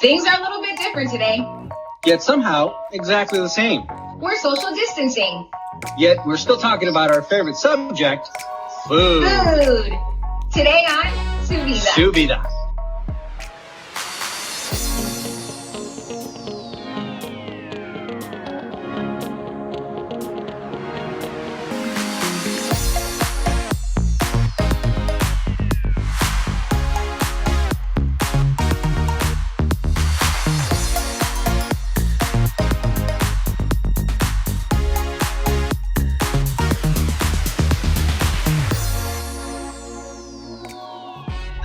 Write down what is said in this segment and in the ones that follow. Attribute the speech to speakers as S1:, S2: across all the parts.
S1: Things are a little bit different today.
S2: Yet somehow, exactly the same.
S1: We're social distancing.
S2: Yet we're still talking about our favorite subject, food.
S1: Food. Today on Su Vida.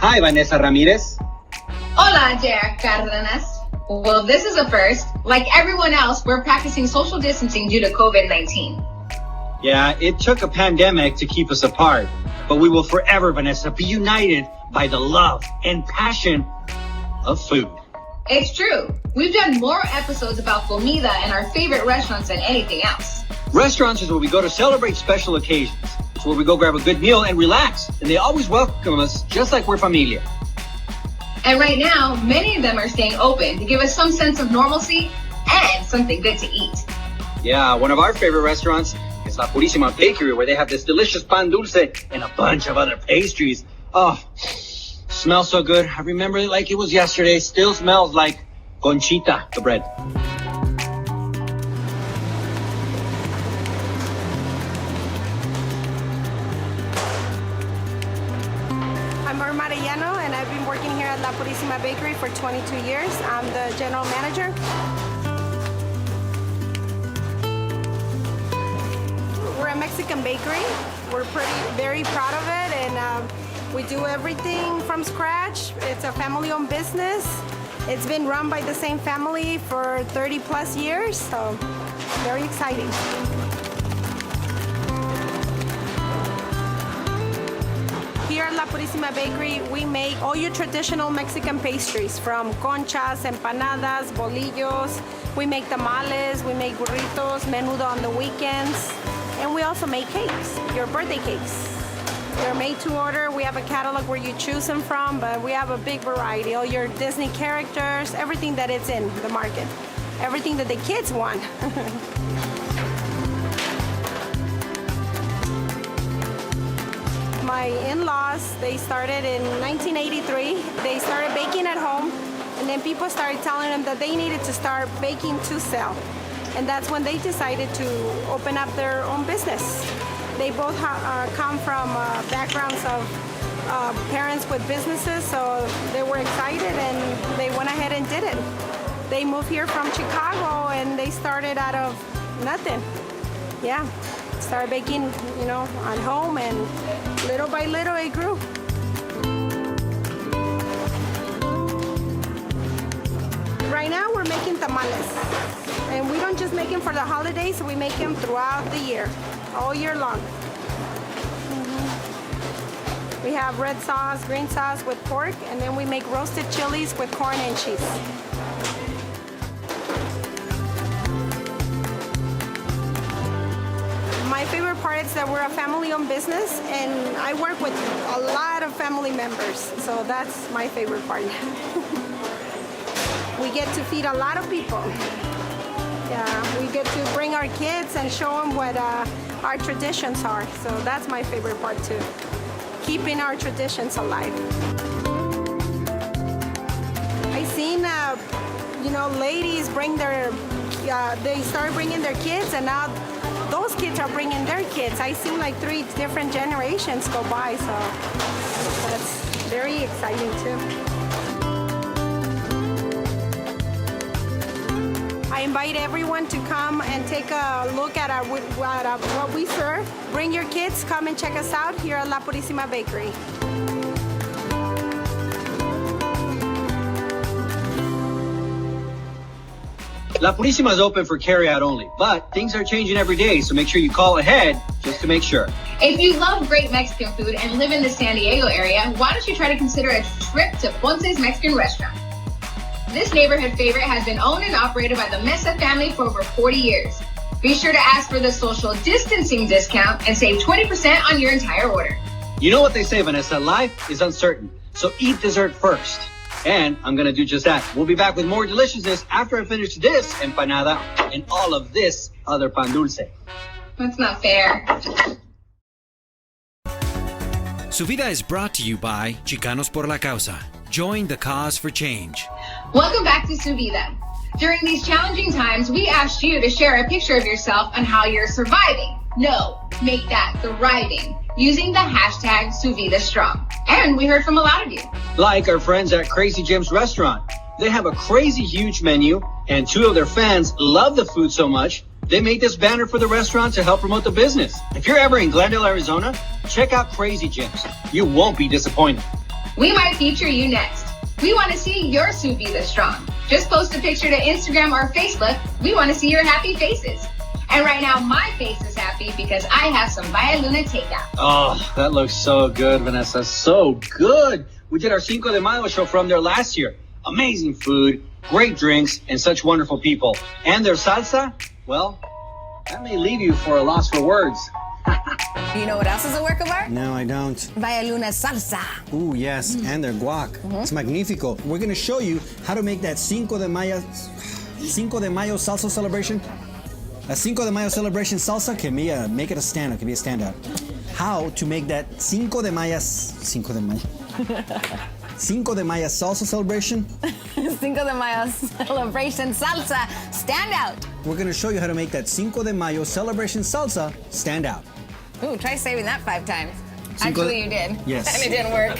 S2: Hi, Vanessa Ramirez.
S1: Hola, J.R. Cardenas. Well, this is a first. Like everyone else, we're practicing social distancing due to COVID-19.
S2: Yeah, it took a pandemic to keep us apart, but we will forever, Vanessa, be united by the love and passion of food.
S1: It's true. We've done more episodes about comida and our favorite restaurants than anything else.
S2: Restaurants is where we go to celebrate special occasions. It's where we go grab a good meal and relax. And they always welcome us just like we're familia.
S1: And right now, many of them are staying open to give us some sense of normalcy and something good to eat.
S2: Yeah, one of our favorite restaurants is La Purisima Bakery, where they have this delicious pan dulce and a bunch of other pastries. Oh, smells so good. I remember it like it was yesterday. Still smells like conchita, the bread.
S3: And I've been working here at La Purisima Bakery for 22 years. I'm the general manager. We're a Mexican bakery. We're very proud of it, and we do everything from scratch. It's a family-owned business. It's been run by the same family for 30 plus years, so very exciting. Here at La Purisima Bakery, we make all your traditional Mexican pastries, from conchas, empanadas, bolillos. We make tamales, we make burritos, menudo on the weekends, and we also make cakes, your birthday cakes. They're made to order. We have a catalog where you choose them from, but we have a big variety. All your Disney characters, everything that is in the market, everything that the kids want. My in-laws, they started in 1983. They started baking at home, and then people started telling them that they needed to start baking to sell. And that's when they decided to open up their own business. They both come from backgrounds of parents with businesses, so they were excited and they went ahead and did it. They moved here from Chicago and they started out of nothing. Yeah. Started baking, at home, and little by little it grew. Right now we're making tamales, and we don't just make them for the holidays, we make them throughout the year, all year long. We have red sauce, green sauce with pork, and then we make roasted chilies with corn and cheese. My favorite part is that we're a family-owned business, and I work with a lot of family members, so that's my favorite part. We get to feed a lot of people. Yeah, we get to bring our kids and show them what our traditions are, so that's my favorite part too, keeping our traditions alive. I seen, ladies bring they start bringing their kids, and now those kids are bringing their kids. I seen like 3 different generations go by, so that's very exciting too. I invite everyone to come and take a look at what we serve. Bring your kids, come and check us out here at La Purisima Bakery.
S2: La Purisima is open for carry-out only, but things are changing every day, so make sure you call ahead just to make sure.
S1: If you love great Mexican food and live in the San Diego area, why don't you try to consider a trip to Ponce's Mexican Restaurant? This neighborhood favorite has been owned and operated by the Mesa family for over 40 years. Be sure to ask for the social distancing discount and save 20% on your entire order.
S2: You know what they say, Vanessa, life is uncertain, so eat dessert first. And I'm gonna do just that. We'll be back with more deliciousness after I finish this empanada and all of this other pan dulce.
S1: That's not fair.
S4: SoSoBa is brought to you by Chicanos por la Causa. Join the cause for change.
S1: Welcome back to SoSoBa. During these challenging times, we asked you to share a picture of yourself on how you're surviving. No, make that thriving, using the hashtag SoSoBaStrong. And we heard from a lot of you.
S2: Like our friends at Crazy Jim's restaurant. They have a crazy huge menu, and 2 of their fans love the food so much, they made this banner for the restaurant to help promote the business. If you're ever in Glendale, Arizona, check out Crazy Jim's. You won't be disappointed.
S1: We might feature you next. We want to see your SoSoBaStrong. Just post a picture to Instagram or Facebook. We want to see your happy faces. And right now, my face is happy because I have some Valle Luna takeout.
S2: Oh, that looks so good, Vanessa. So good. We did our Cinco de Mayo show from there last year. Amazing food, great drinks, and such wonderful people. And their salsa, well, that may leave you for a loss for words.
S5: You know what else is a work of art?
S6: No, I don't.
S5: Valle Luna salsa.
S6: Ooh, yes, and their guac. It's magnifico. We're going to show you how to make that Cinco de Mayo salsa celebration. A Cinco de Mayo celebration salsa can be make it a standout. Can be a standout. How to make that Cinco de Mayo salsa celebration.
S5: Cinco de Mayo celebration salsa standout.
S6: We're going to show you how to make that Cinco de Mayo celebration salsa stand out.
S5: Ooh, try saving that 5 times.
S6: Cinco-
S5: Actually, you did.
S6: Yes.
S5: And it didn't work.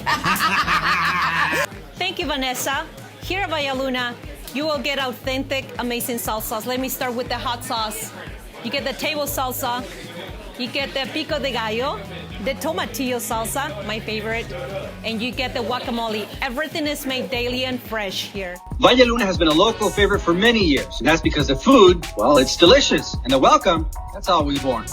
S7: Thank you, Vanessa. Here at Valle Luna, you will get authentic, amazing salsas. Let me start with the hot sauce. You get the table salsa. You get the pico de gallo, the tomatillo salsa, my favorite, and you get the guacamole. Everything is made daily and fresh here.
S2: Valle Luna has been a local favorite for many years, and that's because the food, well, it's delicious. And the welcome, that's always warm.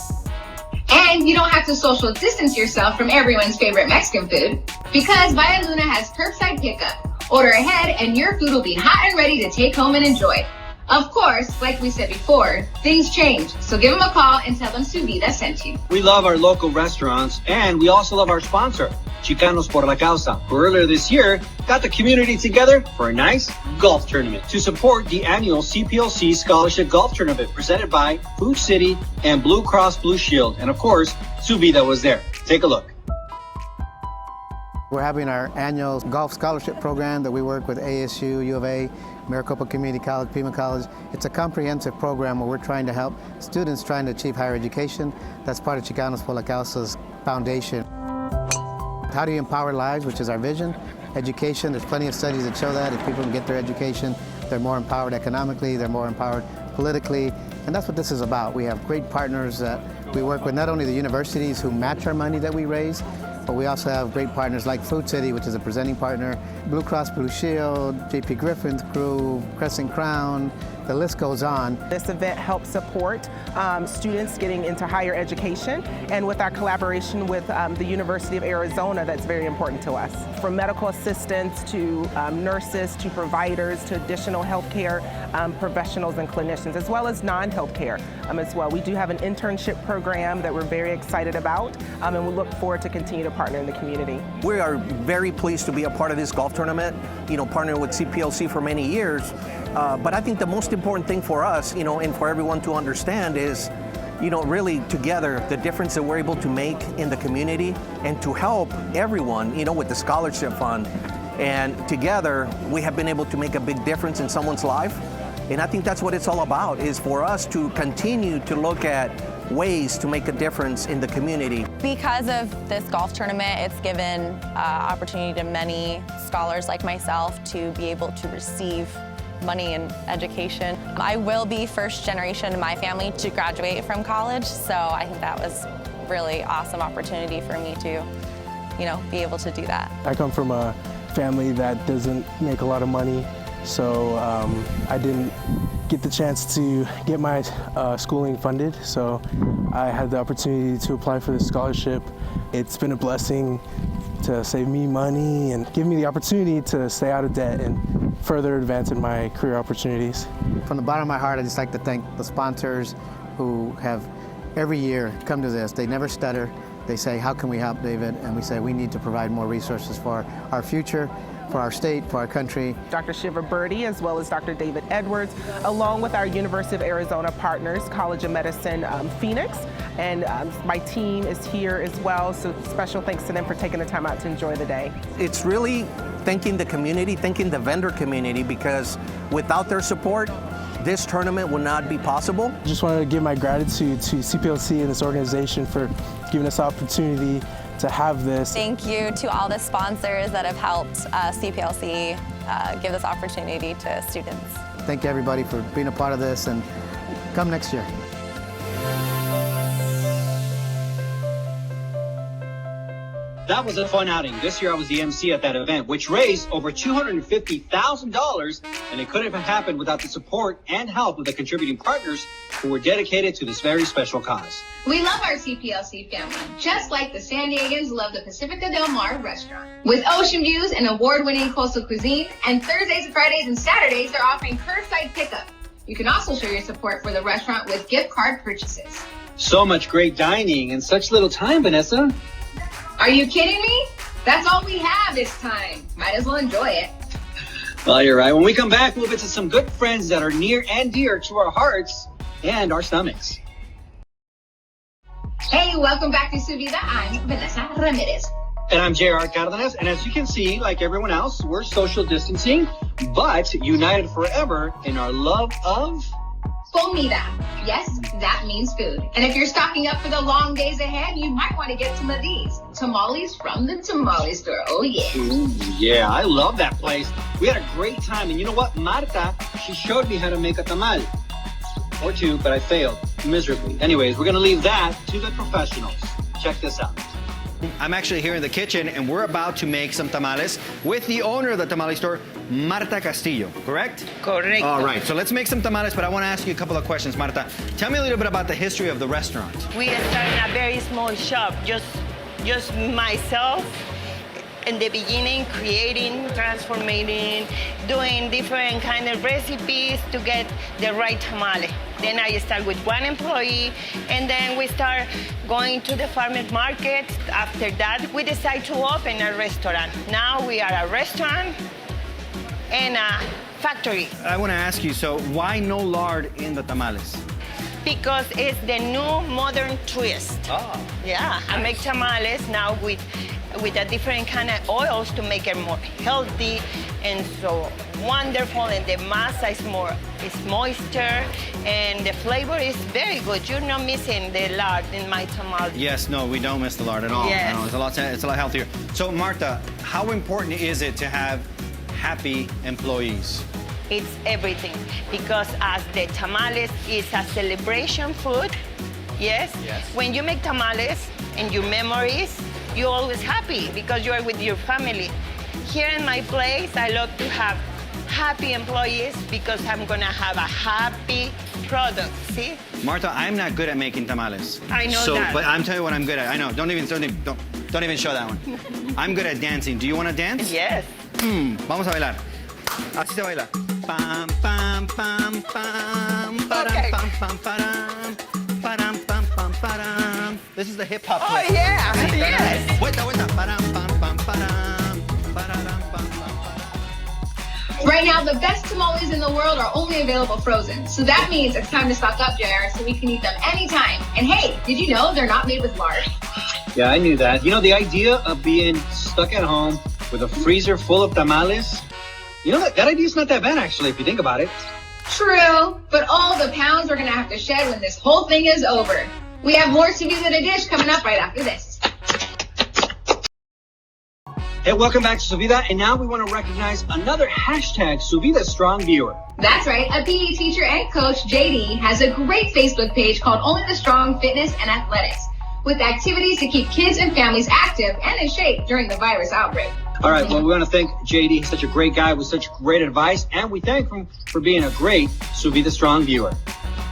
S1: And you don't have to social distance yourself from everyone's favorite Mexican food because Valle Luna has curbside pickup. Order ahead and your food will be hot and ready to take home and enjoy. Of course, like we said before, things change, so give them a call and tell them SoSoBa sent you.
S2: We love our local restaurants, and we also love our sponsor, Chicanos por la Causa, who earlier this year got the community together for a nice golf tournament to support the annual CPLC Scholarship Golf Tournament presented by Food City and Blue Cross Blue Shield. And of course, SoSoBa was there. Take a look.
S8: We're having our annual golf scholarship program that we work with ASU, U of A, Maricopa Community College, Pima College. It's a comprehensive program where we're trying to help students trying to achieve higher education. That's part of Chicanos por la Causa's foundation. How do you empower lives, which is our vision? Education, there's plenty of studies that show that if people can get their education, they're more empowered economically, they're more empowered politically, and that's what this is about. We have great partners that we work with, not only the universities who match our money that we raise, but we also have great partners like Food City, which is a presenting partner, Blue Cross Blue Shield, JP Griffin's crew, Crescent Crown, the list goes on.
S9: This event helps support students getting into higher education, and with our collaboration with the University of Arizona, that's very important to us. From medical assistants to nurses to providers to additional healthcare professionals and clinicians, as well as non-healthcare as well. We do have an internship program that we're very excited about, and we look forward to continue to partner in the community.
S10: We are very pleased to be a part of this golf tournament, partnering with CPLC for many years. But I think the most important thing for us, and for everyone to understand is, really together, the difference that we're able to make in the community and to help everyone, with the scholarship fund. And together, we have been able to make a big difference in someone's life. And I think that's what it's all about, is for us to continue to look at ways to make a difference in the community.
S11: Because of this golf tournament, it's given opportunity to many scholars like myself to be able to receive money and education. I will be first generation in my family to graduate from college, so I think that was a really awesome opportunity for me to, be able to do that.
S12: I come from a family that doesn't make a lot of money, so I didn't get the chance to get my schooling funded, so I had the opportunity to apply for the scholarship. It's been a blessing to save me money and give me the opportunity to stay out of debt and further advance in my career opportunities.
S8: From the bottom of my heart, I'd just like to thank the sponsors who have every year come to this. They never stutter. They say, how can we help, David? And we say, we need to provide more resources for our future. for our state, for our country.
S9: Dr. Shiva Birdie, as well as Dr. David Edwards, along with our University of Arizona partners, College of Medicine Phoenix, and my team is here as well, so special thanks to them for taking the time out to enjoy the day.
S10: It's really thanking the community, thanking the vendor community, because without their support, this tournament would not be possible.
S12: I just wanted to give my gratitude to CPLC and this organization for giving us the opportunity to have this.
S11: Thank you to all the sponsors that have helped CPLC give this opportunity to students.
S8: Thank you everybody for being a part of this, and come next year.
S2: That was a fun outing. This year I was the MC at that event, which raised over $250,000, and it couldn't have happened without the support and help of the contributing partners who were dedicated to this very special cause.
S1: We love our CPLC family, just like the San Diegans love the Pacifica Del Mar restaurant. With ocean views and award-winning coastal cuisine, and Thursdays and Fridays and Saturdays they're offering curbside pickup. You can also show your support for the restaurant with gift card purchases.
S2: So much great dining in such little time, Vanessa.
S1: Are you kidding me? That's all we have this time. Might as well enjoy it.
S2: Well, you're right. When we come back, we'll visit some good friends that are near and dear to our hearts and our stomachs.
S1: Hey, welcome back to Vida. I'm Vanessa Ramirez.
S2: And I'm J.R. Cardenas. And as you can see, like everyone else, we're social distancing, but united forever in our love of
S1: Comida. Yes, that means food. And if you're stocking up for the long days ahead, you might want to get some of these. Tamales from the Tamale Store. Oh, yeah.
S2: Ooh, yeah, I love that place. We had a great time. And you know what? Marta, she showed me how to make a tamal. Or two, but I failed miserably. Anyways, we're going to leave that to the professionals. Check this out.
S6: I'm actually here in the kitchen, and we're about to make some tamales with the owner of the Tamale Store, Marta Castillo, correct?
S13: Correct.
S6: All right, so let's make some tamales, but I want to ask you a couple of questions, Marta. Tell me a little bit about the history of the restaurant.
S13: We started a very small shop, just myself. In the beginning, creating, transforming, doing different kind of recipes to get the right tamale. Then I start with one employee, and then we start going to the farmers market. After that, we decide to open a restaurant. Now we are a restaurant and a factory.
S6: I want to ask you, so why no lard in the tamales?
S13: Because it's the new modern twist.
S6: Oh.
S13: Yeah, I make tamales now with a different kind of oils to make it more healthy and so wonderful, and the masa is moisture, and the flavor is very good. You're not missing the lard in my tamale.
S6: Yes, no, we don't miss the lard at all.
S13: Yes.
S6: No, it's a lot healthier. So, Marta, how important is it to have happy employees?
S13: It's everything, because as the tamales is a celebration food, yes? When you make tamales and your memories, you're always happy because you are with your family. Here in my place, I love to have happy employees because I'm gonna have a happy product, see?
S6: Marta, I'm not good at making tamales.
S13: I know that.
S6: But I'm telling you what I'm good at. I know, don't even show that one. I'm good at dancing. Do you wanna dance?
S13: Yes.
S6: Vamos a bailar. Así se baila. Pam, pam, pam, pam,
S13: Okay.
S6: pam, pam, param, param, pam, pam, param. This is the hip hop.
S13: Oh, yeah, yes.
S6: Vuelta, vuelta. Param, pam, pam, param, pararam, pam, pam.
S1: Right now, the best tamales in the world are only available frozen. So that means it's time to stock up, JR, so we can eat them anytime. And hey, did you know they're not made with lard?
S2: Yeah, I knew that. You know, the idea of being stuck at home with a freezer full of tamales, you know, that idea's not that bad, actually, if you think about it.
S1: True, but all the pounds we're gonna have to shed when this whole thing is over. We have more to do than a dish coming up right after this.
S2: Hey, welcome back to SoSoBa, and now we want to recognize another hashtag SoSoBa Strong viewer.
S1: That's right, a PE teacher and coach, JD, has a great Facebook page called Only the Strong Fitness and Athletics, with activities to keep kids and families active and in shape during the virus outbreak.
S2: All right, well, we want to thank JD. He's such a great guy with such great advice, and we thank him for being a great SoSoBa Strong viewer.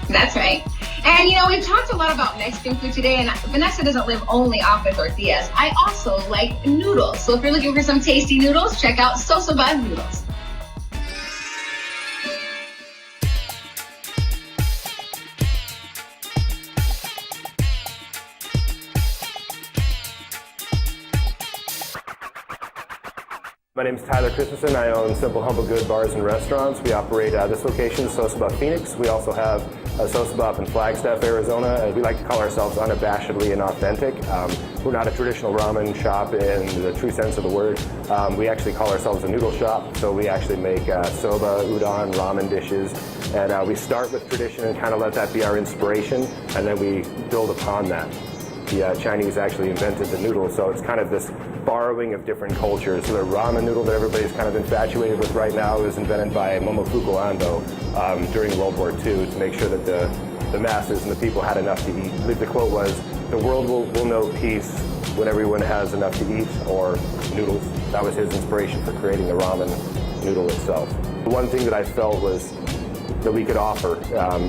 S1: That's right. And you know, we've talked a lot about Mexican food today, and Vanessa doesn't live only off of tortillas. I also like noodles. So if you're looking for some tasty noodles, check out SoSoBa Noodles.
S14: My name is Tyler Christensen. I own Simple Humble Good Bars and Restaurants. We operate this location, SoSoBa Phoenix. We also have a SoSoBa up in Flagstaff, Arizona. We like to call ourselves unabashedly and authentic. We're not a traditional ramen shop in the true sense of the word. We actually call ourselves a noodle shop, so we actually make soba, udon, ramen dishes. And we start with tradition and kind of let that be our inspiration, and then we build upon that. The Chinese actually invented the noodle, so it's kind of this borrowing of different cultures. So the ramen noodle that everybody's kind of infatuated with right now was invented by Momofuku Ando during World War II to make sure that the masses and the people had enough to eat. I believe the quote was, "The world will know peace when everyone has enough to eat," or noodles. That was his inspiration for creating the ramen noodle itself. The one thing that I felt was that we could offer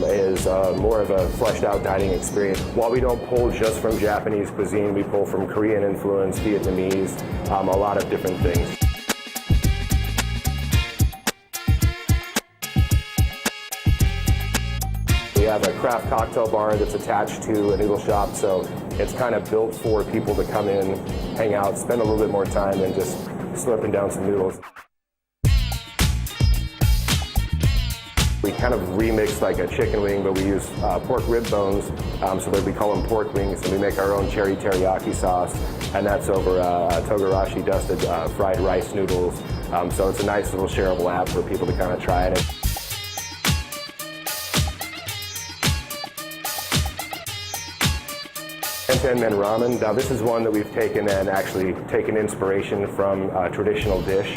S14: is more of a fleshed out dining experience. While we don't pull just from Japanese cuisine, we pull from Korean influence, Vietnamese, a lot of different things. We have a craft cocktail bar that's attached to a noodle shop, so it's kind of built for people to come in, hang out, spend a little bit more time and just slurping down some noodles. We kind of remix like a chicken wing, but we use pork rib bones, so that we call them pork wings, and we make our own cherry teriyaki sauce, and that's over togarashi dusted fried rice noodles. So it's a nice little shareable app for people to kind of try it. Men ramen. Now this is one that we've taken and actually taken inspiration from a traditional dish.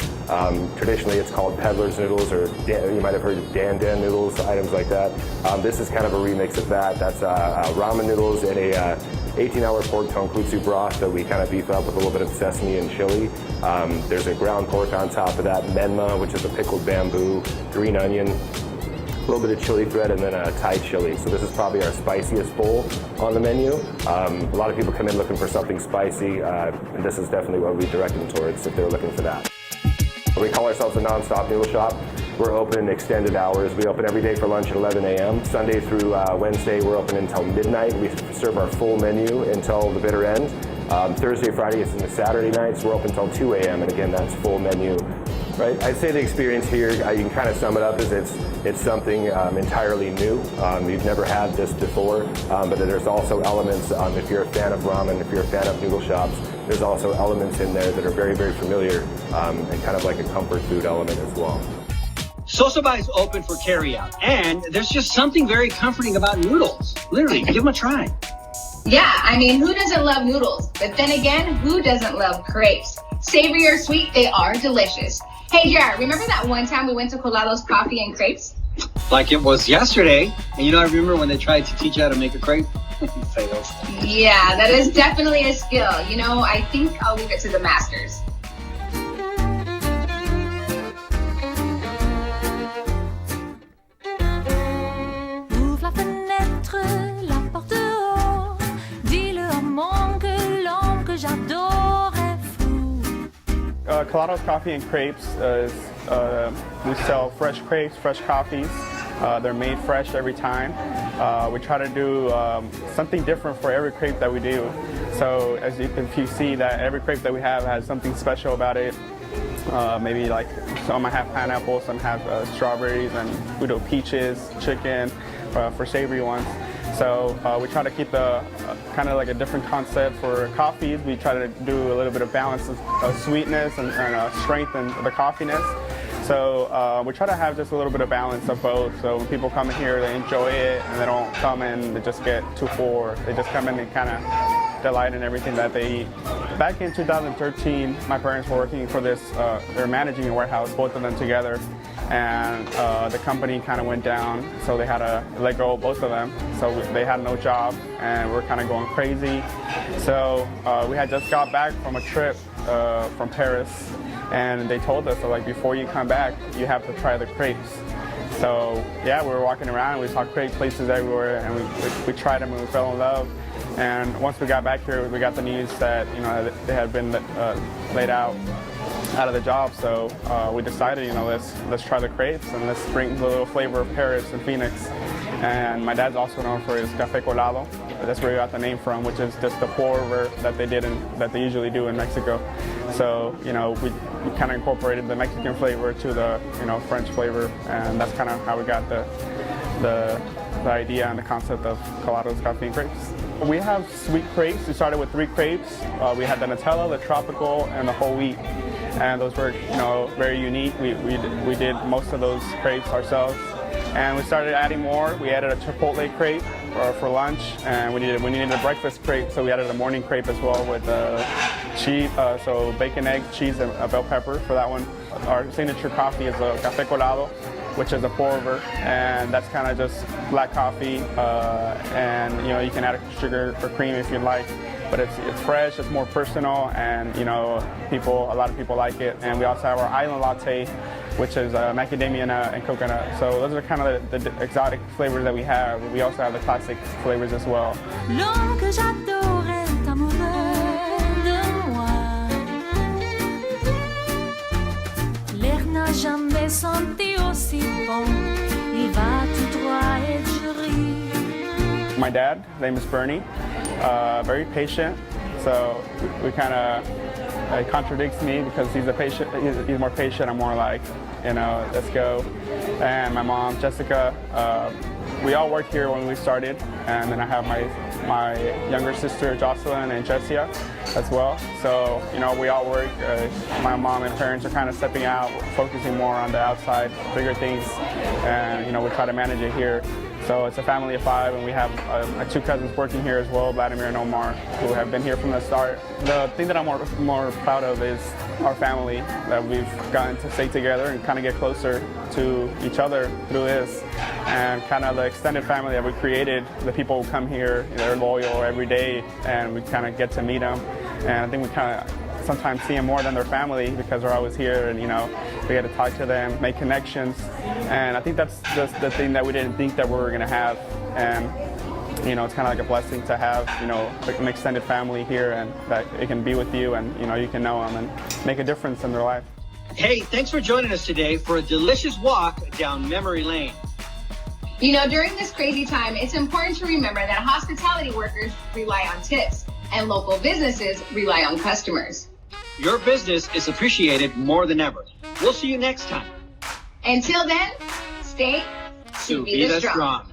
S14: Traditionally it's called peddler's noodles, or you might have heard of dan noodles, items like that. This is kind of a remix of that. That's ramen noodles in a 18-hour pork tonkotsu broth that we kind of beef up with a little bit of sesame and chili. There's a ground pork on top of that, menma, which is a pickled bamboo, green onion, a little bit of chili thread, and then a Thai chili. So this is probably our spiciest bowl on the menu. A lot of people come in looking for something spicy, and this is definitely what we direct them towards if they're looking for that. We call ourselves a Nonstop noodle shop. We're open extended hours. We open every day for lunch at 11 a.m. Sunday through Wednesday, we're open until midnight. We serve our full menu until the bitter end. Thursday, Friday, and Saturday nights, we're open until 2 a.m. And again, that's full menu. Right. I'd say the experience here, you can kind of sum it up as it's something entirely new. You've never had this before, but there's also elements, if you're a fan of ramen, if you're a fan of noodle shops, there's also elements in there that are very, very familiar and kind of like a comfort food element as well.
S2: SoSoBa is open for carryout, and there's just something very comforting about noodles. Literally, give them a try.
S1: Yeah, I mean, who doesn't love noodles? But then again, who doesn't love crepes? Savory or sweet, they are delicious. Hey, Jared, remember that one time we went to Colados Coffee and Crepes?
S2: Like it was yesterday. And I remember when they tried to teach you how to make a crepe? Failed.
S1: Yeah, that is definitely a skill. I think I'll leave it to the masters.
S15: Ouvre la fenêtre, la porte haut. Dis-le à mon que l'homme que j'adore est fou.
S16: Colados Coffee and Crepes we sell fresh crepes, fresh coffees. They're made fresh every time. We try to do something different for every crepe that we do. So as you can see that every crepe that we have has something special about it. Maybe like some have pineapple, some have strawberries and udo peaches, chicken for savory ones. So we try to keep the kind of like a different concept for coffees. We try to do a little bit of balance of sweetness and strength and the coffeeness. So we try to have just a little bit of balance of both. So when people come in here, they enjoy it, and they don't come in to just get too full. They just come in and kind of delight in everything that they eat. Back in 2013, my parents were working for this, they were managing a warehouse, both of them together, and the company kind of went down, so they had to let go of both of them. So they had no job, and we're kind of going crazy. So we had just got back from a trip from Paris, and they told us, so like, before you come back, you have to try the crepes. So yeah, we were walking around and we saw crepe places everywhere, and we tried them and we fell in love. And once we got back here, we got the news that they had been laid out of the job. So we decided, let's try the crepes and let's bring the little flavor of Paris and Phoenix. And my dad's also known for his café colado. That's where we got the name from, which is just the pour over that they usually do in Mexico. So, we kind of incorporated the Mexican flavor to the, French flavor, and that's kind of how we got the idea and the concept of Colados Coffee and Crepes. We have sweet crepes. We started with 3 crepes. We had the Nutella, the tropical, and the whole wheat, and those were, very unique. We did most of those crepes ourselves, and we started adding more. We added a Chipotle crepe for lunch, and we needed a breakfast crepe, so we added a morning crepe as well with cheese, so bacon, egg, cheese, and a bell pepper for that one. Our signature coffee is a Café Colado, which is a pour-over, and that's kind of just black coffee, and you can add sugar or cream if you'd like, but it's fresh, it's more personal, and a lot of people like it. And we also have our Island Latte, which is macadamia nut and coconut. So those are kind of the exotic flavors that we have. We also have the classic flavors as well.
S15: L'homme que j'adore est amoureux de moi. L'air n'a jamais senti aussi bon. Il va tout droit et je ris.
S16: My dad, his name is Bernie, very patient. So we kind of, it contradicts me because he's more patient. I'm more like, let's go. And my mom, Jessica, we all worked here when we started, and then I have my younger sister, Jocelyn, and Jessia as well. So, we all work. My mom and parents are kind of stepping out, focusing more on the outside, bigger things, and, we try to manage it here. So it's a family of 5, and we have my 2 cousins working here as well, Vladimir and Omar, who have been here from the start. The thing that I'm more proud of is our family, that we've gotten to stay together and kind of get closer to each other through this, and kind of the extended family that we created. The people who come here, they're loyal every day, and we kind of get to meet them. And I think we kind of sometimes see them more than their family because we're always here, and we get to talk to them, make connections, and I think that's just the thing that we didn't think that we were going to have. And it's kind of like a blessing to have an extended family here, and that it can be with you, and you can know them and make a difference in their life.
S2: Hey, thanks for joining us today for a delicious walk down memory lane.
S1: During this crazy time, it's important to remember that hospitality workers rely on tips and local businesses rely on customers.
S2: Your business is appreciated more than ever. We'll see you next time.
S1: Until then, stay
S2: Su Vida strong.